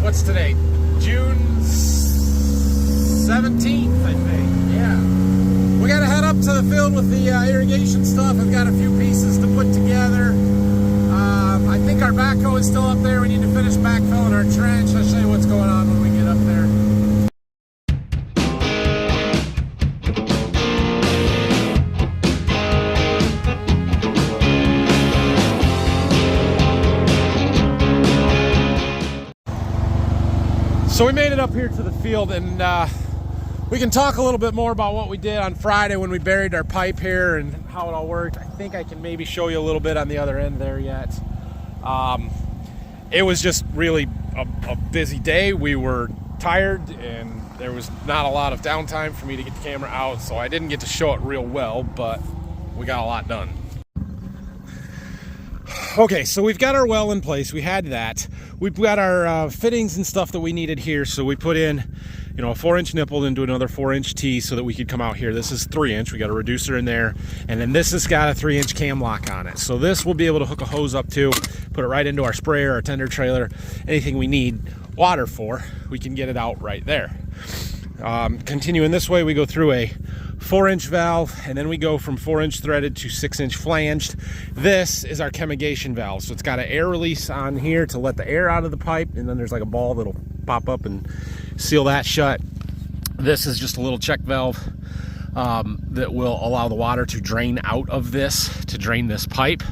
what's today? June 17th, I think. Yeah. We got to head up to the field with the irrigation stuff. I've got a few pieces to put together. I think our backhoe is still up there. We need to finish backfilling our trench. I'll show you what's going on when we get up there. So we made it up here to the field, and we can talk a little bit more about what we did on Friday when we buried our pipe here and how it all worked. I think I can maybe show you a little bit on the other end there yet. It was just really a busy day. We were tired and there was not a lot of downtime for me to get the camera out, so I didn't get to show it real well, but we got a lot done. Okay, so we've got our well in place. We had that. We've got our fittings and stuff that we needed here. So we put in, you know, a 4-inch nipple into another 4-inch T so that we could come out here. This is 3-inch. We got a reducer in there, and then this has got a 3-inch cam lock on it. So this we'll be able to hook a hose up to, put it right into our sprayer, our tender trailer, anything we need water for, we can get it out right there. Continuing this way, we go through a 4-inch valve, and then we go from 4-inch threaded to 6-inch flanged. This is our chemigation valve, so it's got an air release on here to let the air out of the pipe, and then there's like a ball that'll pop up and seal that shut. This is just a little check valve that will allow the water to drain out of this, to drain this pipe.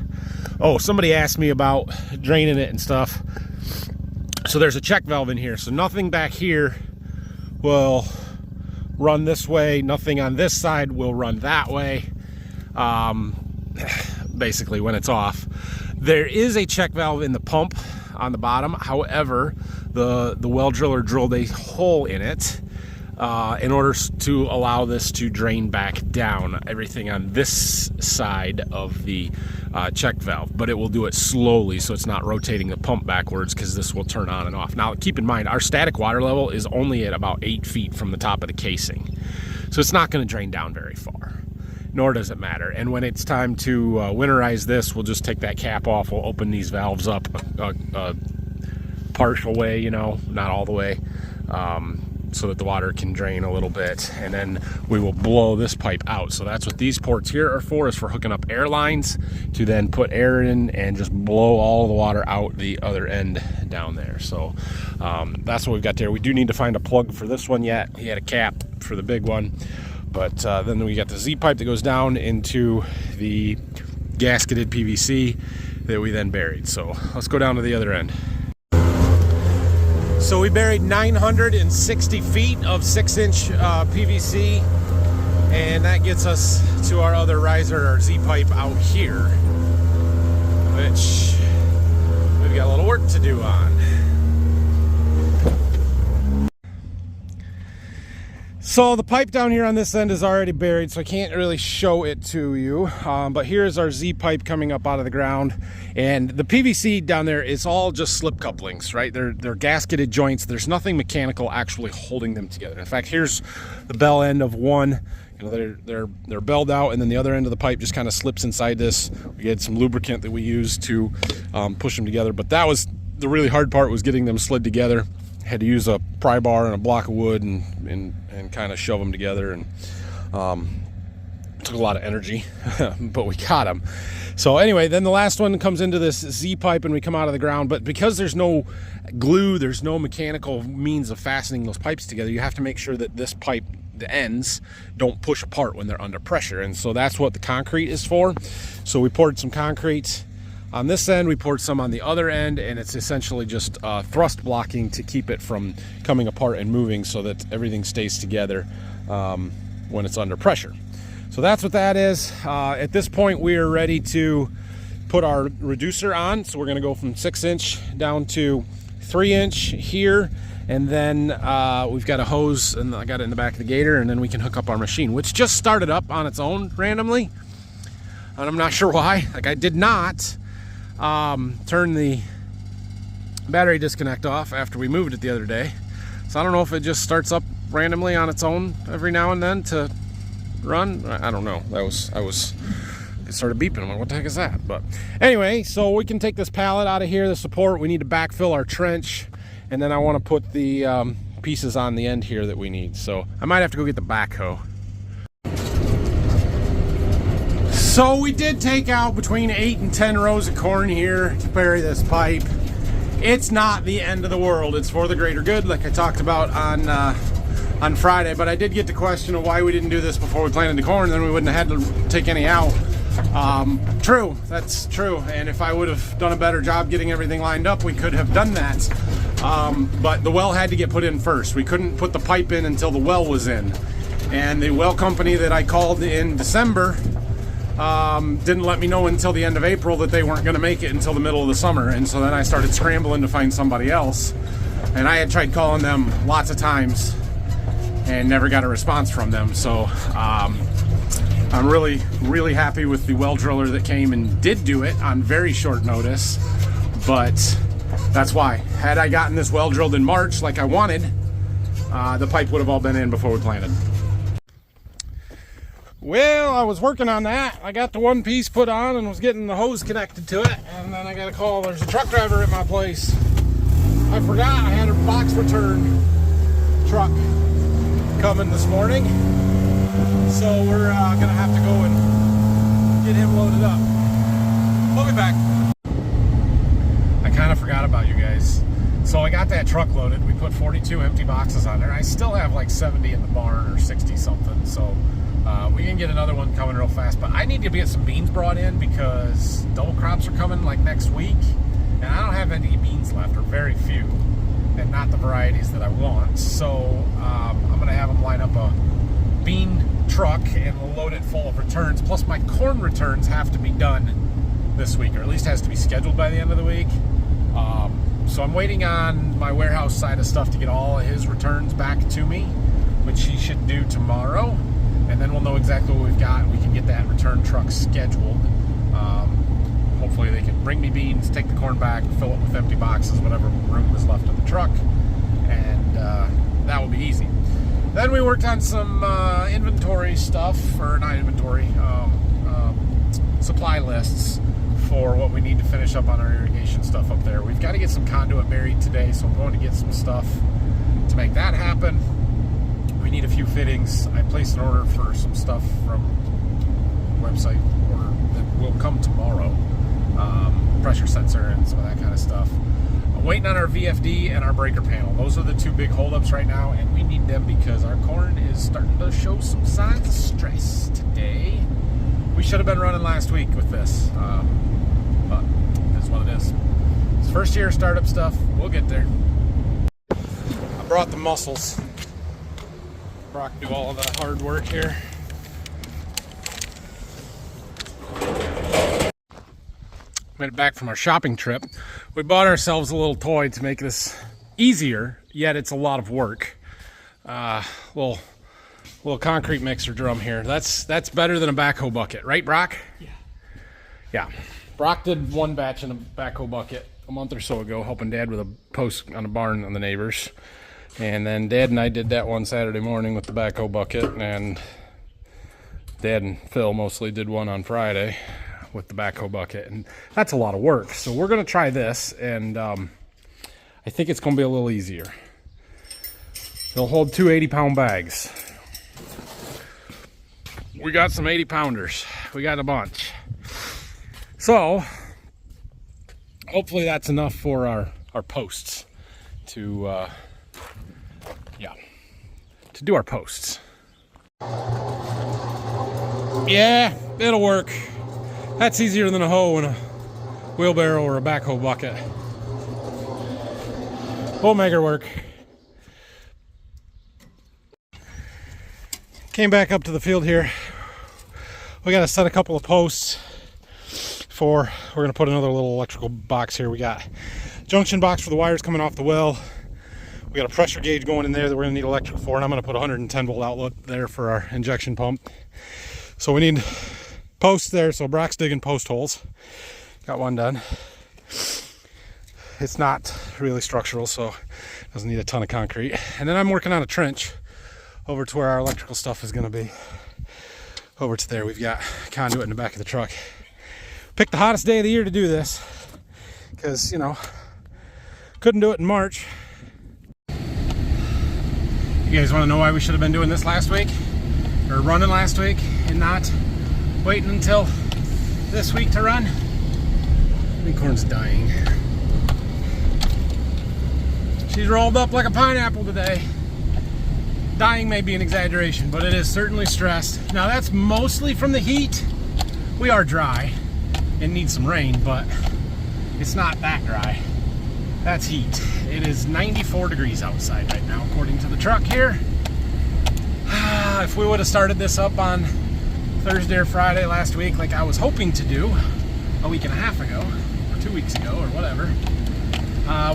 Oh, somebody asked me about draining it and stuff. So there's a check valve in here, so nothing back here will run this way, nothing on this side will run that way, basically when it's off. There is a check valve in the pump on the bottom. However, the well driller drilled a hole in it in order to allow this to drain back down everything on this side of the check valve, but it will do it slowly so it's not rotating the pump backwards, because this will turn on and off. Now keep in mind, our static water level is only at about 8 feet from the top of the casing, so it's not going to drain down very far, nor does it matter. And when it's time to winterize this, we'll just take that cap off, we'll open these valves up a partial way, you know, not all the way, so that the water can drain a little bit, and then we will blow this pipe out. So that's what these ports here are for, is for hooking up air lines to then put air in and just blow all the water out the other end down there. So that's what we've got there. We do need to find a plug for this one yet. He had a cap for the big one, but then we got the Z pipe that goes down into the gasketed PVC that we then buried. So let's go down to the other end. So we buried 960 feet of 6-inch PVC, and that gets us to our other riser, our Z pipe out here, which we've got a little work to do on. So the pipe down here on this end is already buried, so I can't really show it to you, but here's our Z pipe coming up out of the ground, and the PVC down there is all just slip couplings, right? They're gasketed joints. There's nothing mechanical actually holding them together. In fact, here's the bell end of one. You know, they're belled out, and then the other end of the pipe just kind of slips inside this. We had some lubricant that we used to push them together, but that was the really hard part, was getting them slid together. Had to use a pry bar and a block of wood and kind of shove them together, and took a lot of energy, but we got them. So anyway, then the last one comes into this Z pipe, and we come out of the ground, but because there's no glue, there's no mechanical means of fastening those pipes together, you have to make sure that this pipe, the ends, don't push apart when they're under pressure, and so that's what the concrete is for. So we poured some concrete on this end, we poured some on the other end, and it's essentially just thrust blocking to keep it from coming apart and moving, so that everything stays together when it's under pressure. So that's what that is. At this point, we are ready to put our reducer on. So we're going to go from 6-inch down to 3-inch here, and then we've got a hose, and I got it in the back of the gator, and then we can hook up our machine, which just started up on its own randomly, and I'm not sure why. Like, I did not turn the battery disconnect off after we moved it the other day, so I don't know if it just starts up randomly on its own every now and then to run. I don't know. It started beeping. I'm like, what the heck is that? But anyway, so we can take this pallet out of here, the support. We need to backfill our trench, and then I want to put the pieces on the end here that we need. So I might have to go get the backhoe. So we did take out between 8 and 10 rows of corn here to bury this pipe. It's not the end of the world. It's for the greater good, like I talked about on Friday. But I did get the question of why we didn't do this before we planted the corn, then we wouldn't have had to take any out. True, that's true. And if I would have done a better job getting everything lined up, we could have done that. But the well had to get put in first. We couldn't put the pipe in until the well was in. And the well company that I called in December didn't let me know until the end of April that they weren't going to make it until the middle of the summer. And so then I started scrambling to find somebody else. And I had tried calling them lots of times and never got a response from them. So I'm really, really happy with the well driller that came and did do it on very short notice. But that's why. Had I gotten this well drilled in March like I wanted, the pipe would have all been in before we planted. Well, I was working on that. I got the one piece put on and was getting the hose connected to it. And then I got a call, there's a truck driver at my place. I forgot I had a box return truck coming this morning. So we're gonna have to go and get him loaded up. We'll be back. I kind of forgot about you guys. So I got that truck loaded. We put 42 empty boxes on there. I still have like 70 in the barn or 60 something. So we can get another one coming real fast, but I need to get some beans brought in because double crops are coming like next week, and I don't have any beans left, or very few, and not the varieties that I want. So I'm gonna have them line up a bean truck and we'll load it full of returns. Plus my corn returns have to be done this week, or at least has to be scheduled by the end of the week. So I'm waiting on my warehouse side of stuff to get all of his returns back to me, which he should do tomorrow. And then we'll know exactly what we've got. We can get that return truck scheduled. Hopefully they can bring me beans, take the corn back, fill it with empty boxes, whatever room is left in the truck, and that will be easy. Then we worked on some inventory stuff, or not inventory, supply lists for what we need to finish up on our irrigation stuff up there. We've got to get some conduit buried today, so I'm going to get some stuff to make that happen. We need a few fittings. I placed an order for some stuff from the website order that will come tomorrow. Pressure sensor and some of that kind of stuff. I'm waiting on our VFD and our breaker panel. Those are the two big holdups right now, and we need them because our corn is starting to show some signs of stress today. We should have been running last week with this, but that's what it is. It's first year startup stuff. We'll get there. I brought the mussels. Brock do all of the hard work here. Made it back from our shopping trip. We bought ourselves a little toy to make this easier, yet it's a lot of work. Little concrete mixer drum here. That's better than a backhoe bucket, right, Brock? Yeah. Yeah. Brock did one batch in a backhoe bucket a month or so ago, helping Dad with a post on a barn on the neighbors. And then Dad and I did that one Saturday morning with the backhoe bucket, and Dad and Phil mostly did one on Friday with the backhoe bucket, and that's a lot of work. So we're gonna try this, and I think it's gonna be a little easier. It'll hold two 80-pound bags. We got some 80-pounders. We got a bunch. So hopefully that's enough for our posts to do our posts. Yeah, it'll work. That's easier than a hoe and a wheelbarrow or a backhoe bucket. We'll make it work. Came back up to the field here. We got to set a couple of posts we're going to put another little electrical box here. We got junction box for the wires coming off the well. We got a pressure gauge going in there that we're going to need electric for, and I'm going to put a 110 volt outlet there for our injection pump. So we need posts there, so Brock's digging post holes. Got one done. It's not really structural, so it doesn't need a ton of concrete. And then I'm working on a trench over to where our electrical stuff is going to be. Over to there, we've got conduit in the back of the truck. Picked the hottest day of the year to do this because, you know, couldn't do it in March. You guys want to know why we should have been doing this last week? Or running last week and not waiting until this week to run? The corn's dying. She's rolled up like a pineapple today. Dying may be an exaggeration, but it is certainly stressed. Now that's mostly from the heat. We are dry and need some rain, but it's not that dry. That's heat. It is 94 degrees outside right now, according to the truck here. If we would have started this up on Thursday or Friday last week, like I was hoping to do a week and a half ago, or 2 weeks ago, or whatever,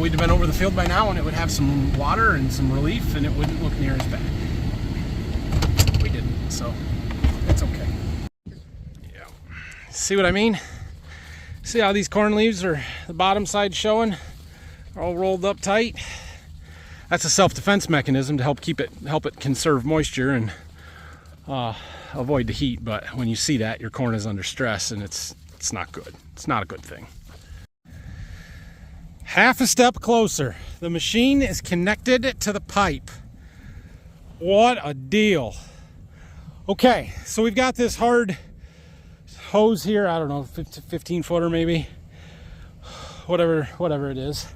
we'd have been over the field by now and it would have some water and some relief and it wouldn't look near as bad. We didn't, so it's okay. Yeah. See what I mean? See how these corn leaves are the bottom side showing? Are all rolled up tight. That's a self-defense mechanism to help it conserve moisture and avoid the heat. But when you see that, your corn is under stress and it's not good. It's not a good thing. Half a step closer. The machine is connected to the pipe. What a deal. Okay, so we've got this hard hose here. I don't know, 15 footer maybe. Whatever it is.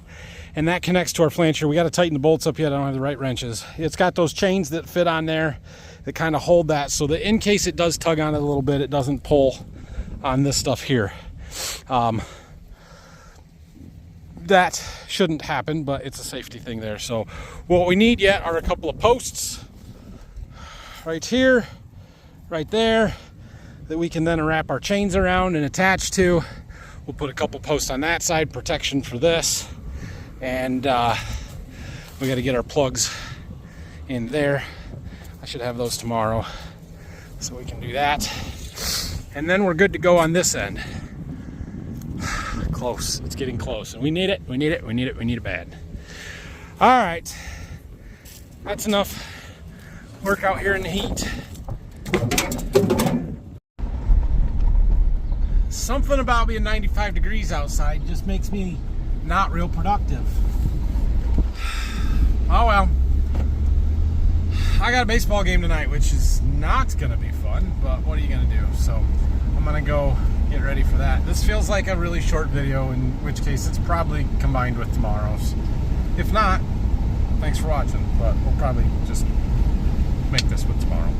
And that connects to our flancher. We got to tighten the bolts up yet. I don't have the right wrenches. It's got those chains that fit on there that kind of hold that so that in case it does tug on it a little bit, it doesn't pull on this stuff here. That shouldn't happen, but it's a safety thing there. So what we need yet are a couple of posts right here, right there, that we can then wrap our chains around and attach to. We'll put a couple posts on that side, protection for this. And we got to get our plugs in there. I should have those tomorrow, so we can do that. And then we're good to go on this end. Close. It's getting close. And we need it. We need it. We need it. We need it bad. All right. That's enough work out here in the heat. Something about being 95 degrees outside just makes me not real productive. Oh well. I got a baseball game tonight, which is not gonna be fun, but what are you gonna do? So I'm gonna go get ready for that. This feels like a really short video, in which case it's probably combined with tomorrow's. If not, thanks for watching, but we'll probably just make this with tomorrow.